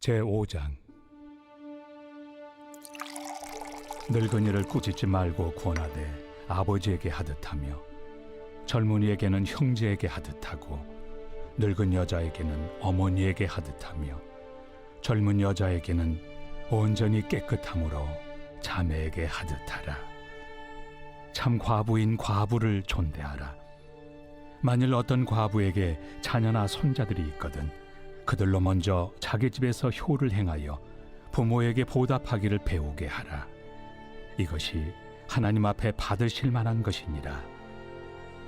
제5장. 늙은이를 꾸짖지 말고 권하되 아버지에게 하듯하며 젊은이에게는 형제에게 하듯하고 늙은 여자에게는 어머니에게 하듯하며 젊은 여자에게는 온전히 깨끗함으로 자매에게 하듯하라. 참 과부인 과부를 존대하라. 만일 어떤 과부에게 자녀나 손자들이 있거든 그들로 먼저 자기 집에서 효를 행하여 부모에게 보답하기를 배우게 하라. 이것이 하나님 앞에 받으실 만한 것이니라.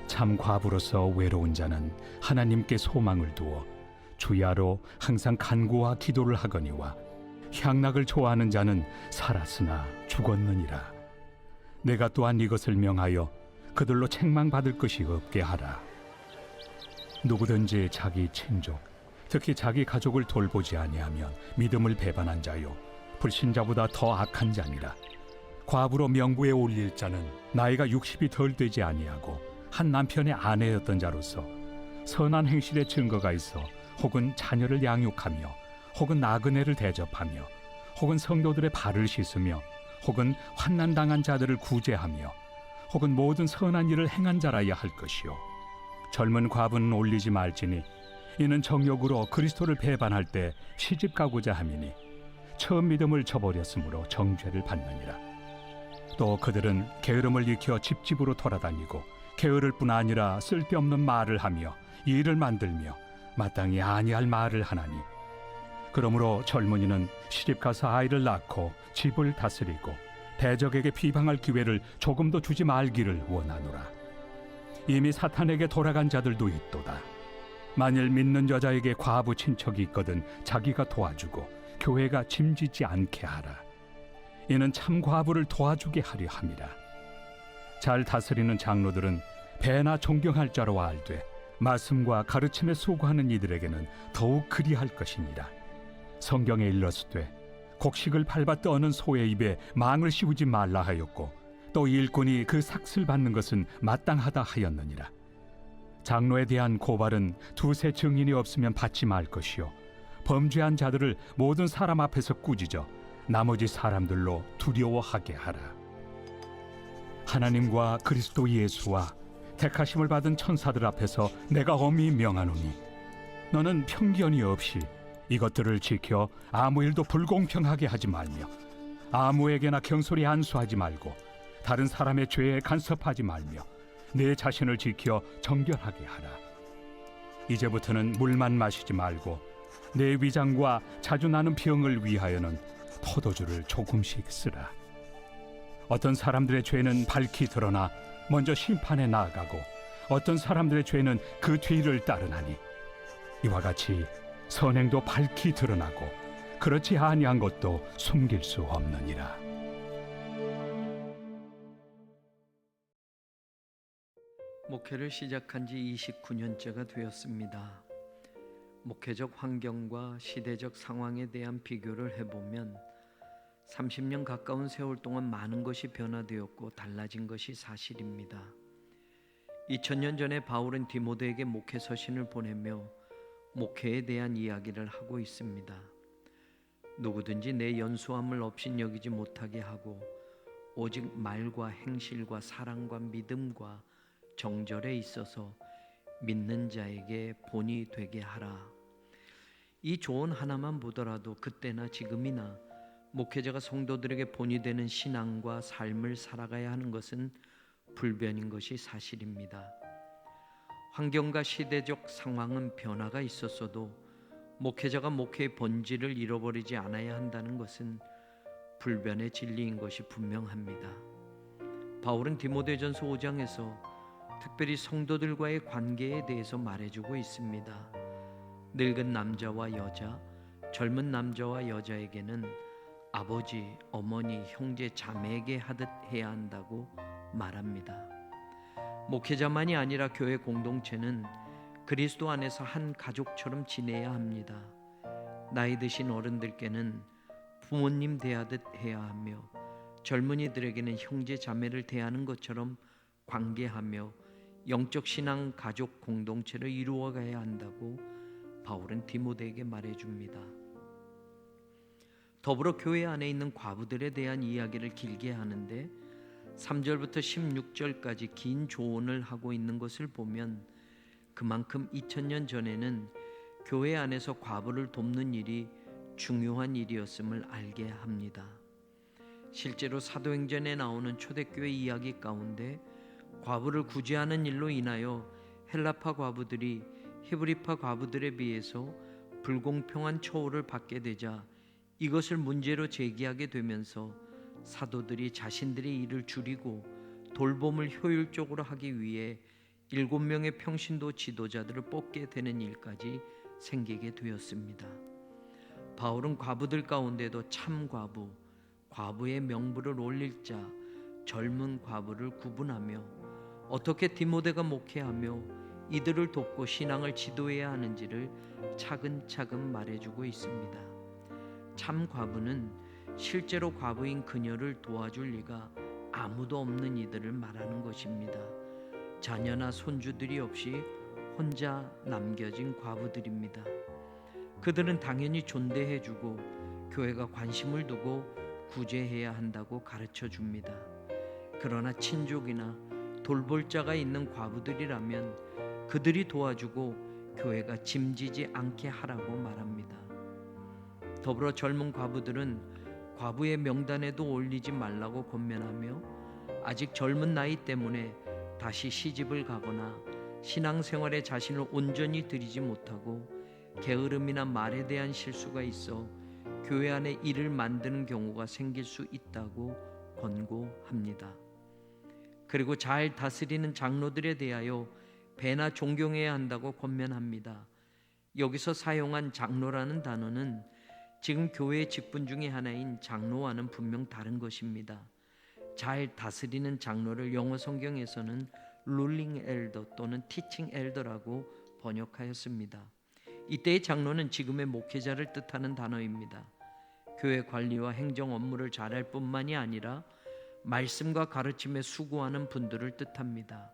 참 과부로서 외로운 자는 하나님께 소망을 두어 주야로 항상 간구와 기도를 하거니와 향락을 좋아하는 자는 살았으나 죽었느니라. 내가 또한 이것을 명하여 그들로 책망받을 것이 없게 하라. 누구든지 자기 친족, 특히 자기 가족을 돌보지 아니하면 믿음을 배반한 자요 불신자보다 더 악한 자니라. 과부로 명부에 올릴 자는 나이가 60이 덜 되지 아니하고 한 남편의 아내였던 자로서 선한 행실의 증거가 있어 혹은 자녀를 양육하며 혹은 나그네를 대접하며 혹은 성도들의 발을 씻으며 혹은 환난당한 자들을 구제하며 혹은 모든 선한 일을 행한 자라야 할 것이요 젊은 과부는 올리지 말지니 이는 정욕으로 그리스도를 배반할 때 시집 가고자 함이니 처음 믿음을 저버렸으므로 정죄를 받느니라. 또 그들은 게으름을 익혀 집집으로 돌아다니고 게으를 뿐 아니라 쓸데없는 말을 하며 일을 만들며 마땅히 아니할 말을 하나니 그러므로 젊은이는 시집가서 아이를 낳고 집을 다스리고 대적에게 비방할 기회를 조금도 주지 말기를 원하노라. 이미 사탄에게 돌아간 자들도 있도다. 만일 믿는 여자에게 과부 친척이 있거든 자기가 도와주고 교회가 짐지지 않게 하라. 이는 참 과부를 도와주게 하려 함이라. 잘 다스리는 장로들은 배나 존경할 자로 알되 말씀과 가르침에 수고하는 이들에게는 더욱 그리할 것이니라. 성경에 일렀으되 곡식을 밟아 떠는 소의 입에 망을 씌우지 말라 하였고 또 일꾼이 그 삭슬 받는 것은 마땅하다 하였느니라. 장로에 대한 고발은 두세 증인이 없으면 받지 말 것이요 범죄한 자들을 모든 사람 앞에서 꾸짖어 나머지 사람들로 두려워하게 하라. 하나님과 그리스도 예수와 택하심을 받은 천사들 앞에서 내가 엄히 명하노니 너는 편견이 없이 이것들을 지켜 아무 일도 불공평하게 하지 말며 아무에게나 경솔히 안수하지 말고 다른 사람의 죄에 간섭하지 말며 내 자신을 지켜 정결하게 하라. 이제부터는 물만 마시지 말고 내 위장과 자주 나는 병을 위하여는 포도주를 조금씩 쓰라. 어떤 사람들의 죄는 밝히 드러나 먼저 심판에 나아가고 어떤 사람들의 죄는 그 뒤를 따르나니 이와 같이 선행도 밝히 드러나고 그렇지 아니한 것도 숨길 수 없느니라. 목회를 시작한 지 29년째가 되었습니다. 목회적 환경과 시대적 상황에 대한 비교를 해보면 30년 가까운 세월 동안 많은 것이 변화되었고 달라진 것이 사실입니다. 2000년 전에 바울은 디모데에게 목회 서신을 보내며 목회에 대한 이야기를 하고 있습니다. 누구든지 내 연수함을 업신여기지 못하게 하고 오직 말과 행실과 사랑과 믿음과 정절에 있어서 믿는 자에게 본이 되게 하라. 이 조언 하나만 보더라도 그때나 지금이나 목회자가 성도들에게 본이 되는 신앙과 삶을 살아가야 하는 것은 불변인 것이 사실입니다. 환경과 시대적 상황은 변화가 있었어도 목회자가 목회의 본질을 잃어버리지 않아야 한다는 것은 불변의 진리인 것이 분명합니다. 바울은 디모데전서 5장에서 특별히 성도들과의 관계에 대해서 말해주고 있습니다. 늙은 남자와 여자, 젊은 남자와 여자에게는 아버지, 어머니, 형제, 자매에게 하듯 해야 한다고 말합니다. 목회자만이 아니라 교회 공동체는 그리스도 안에서 한 가족처럼 지내야 합니다. 나이 드신 어른들께는 부모님 대하듯 해야 하며 젊은이들에게는 형제, 자매를 대하는 것처럼 관계하며 영적 신앙 가족 공동체를 이루어가야 한다고 바울은 디모데에게 말해줍니다. 더불어 교회 안에 있는 과부들에 대한 이야기를 길게 하는데 3절부터 16절까지 긴 조언을 하고 있는 것을 보면 그만큼 2000년 전에는 교회 안에서 과부를 돕는 일이 중요한 일이었음을 알게 합니다. 실제로 사도행전에 나오는 초대교회 이야기 가운데 과부를 구제하는 일로 인하여 헬라파 과부들이 히브리파 과부들에 비해서 불공평한 처우를 받게 되자 이것을 문제로 제기하게 되면서 사도들이 자신들의 일을 줄이고 돌봄을 효율적으로 하기 위해 7명의 평신도 지도자들을 뽑게 되는 일까지 생기게 되었습니다. 바울은 과부들 가운데도 참 과부, 과부의 명부를 올릴 자, 젊은 과부를 구분하며 어떻게 디모데가 목회하며 이들을 돕고 신앙을 지도해야 하는지를 차근차근 말해주고 있습니다. 참 과부는 실제로 과부인 그녀를 도와줄 리가 아무도 없는 이들을 말하는 것입니다. 자녀나 손주들이 없이 혼자 남겨진 과부들입니다. 그들은 당연히 존대해주고 교회가 관심을 두고 구제해야 한다고 가르쳐 줍니다. 그러나 친족이나 돌볼 자가 있는 과부들이라면 그들이 도와주고 교회가 짐지지 않게 하라고 말합니다. 더불어 젊은 과부들은 과부의 명단에도 올리지 말라고 권면하며 아직 젊은 나이 때문에 다시 시집을 가거나 신앙생활에 자신을 온전히 들이지 못하고 게으름이나 말에 대한 실수가 있어 교회 안에 일을 만드는 경우가 생길 수 있다고 권고합니다. 그리고 잘 다스리는 장로들에 대하여 배나 존경해야 한다고 권면합니다. 여기서 사용한 장로라는 단어는 지금 교회의 직분 중에 하나인 장로와는 분명 다른 것입니다. 잘 다스리는 장로를 영어 성경에서는 룰링 엘더 또는 티칭 엘더라고 번역하였습니다. 이때의 장로는 지금의 목회자를 뜻하는 단어입니다. 교회 관리와 행정 업무를 잘할 뿐만이 아니라 말씀과 가르침에 수고하는 분들을 뜻합니다.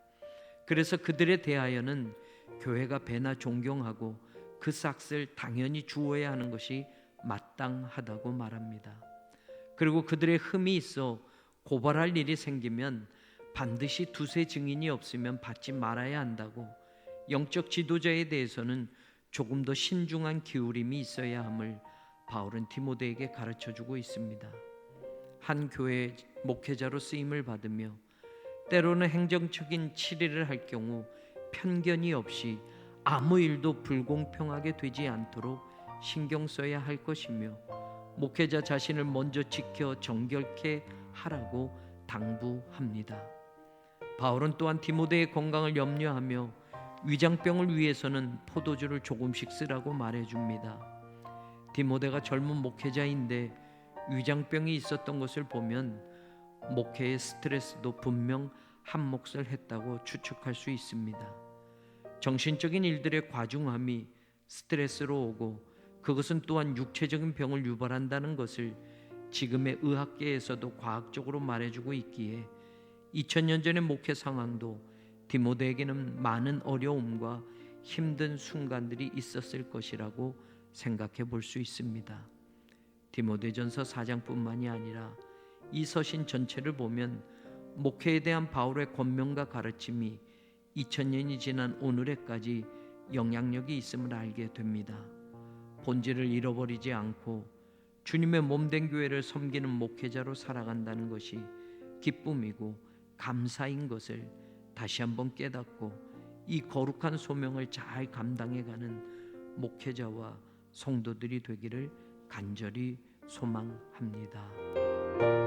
그래서 그들에 대하여는 교회가 배나 존경하고 그 삭을 당연히 주어야 하는 것이 마땅하다고 말합니다. 그리고 그들의 흠이 있어 고발할 일이 생기면 반드시 두세 증인이 없으면 받지 말아야 한다고, 영적 지도자에 대해서는 조금 더 신중한 기울임이 있어야 함을 바울은 디모데에게 가르쳐주고 있습니다. 한 교회 목회자로 쓰임을 받으며 때로는 행정적인 치리를 할 경우 편견이 없이 아무 일도 불공평하게 되지 않도록 신경 써야 할 것이며 목회자 자신을 먼저 지켜 정결케 하라고 당부합니다. 바울은 또한 디모데의 건강을 염려하며 위장병을 위해서는 포도주를 조금씩 쓰라고 말해줍니다. 디모데가 젊은 목회자인데 위장병이 있었던 것을 보면 목회의 스트레스도 분명 한 몫을 했다고 추측할 수 있습니다. 정신적인 일들의 과중함이 스트레스로 오고 그것은 또한 육체적인 병을 유발한다는 것을 지금의 의학계에서도 과학적으로 말해주고 있기에 2000년 전의 목회 상황도 디모데에게는 많은 어려움과 힘든 순간들이 있었을 것이라고 생각해 볼 수 있습니다. 디모데전서 4장뿐만이 아니라 이 서신 전체를 보면 목회에 대한 바울의 권면과 가르침이 2000년이 지난 오늘에까지 영향력이 있음을 알게 됩니다. 본질을 잃어버리지 않고 주님의 몸된 교회를 섬기는 목회자로 살아간다는 것이 기쁨이고 감사인 것을 다시 한번 깨닫고 이 거룩한 소명을 잘 감당해가는 목회자와 성도들이 되기를 간절히 소망합니다.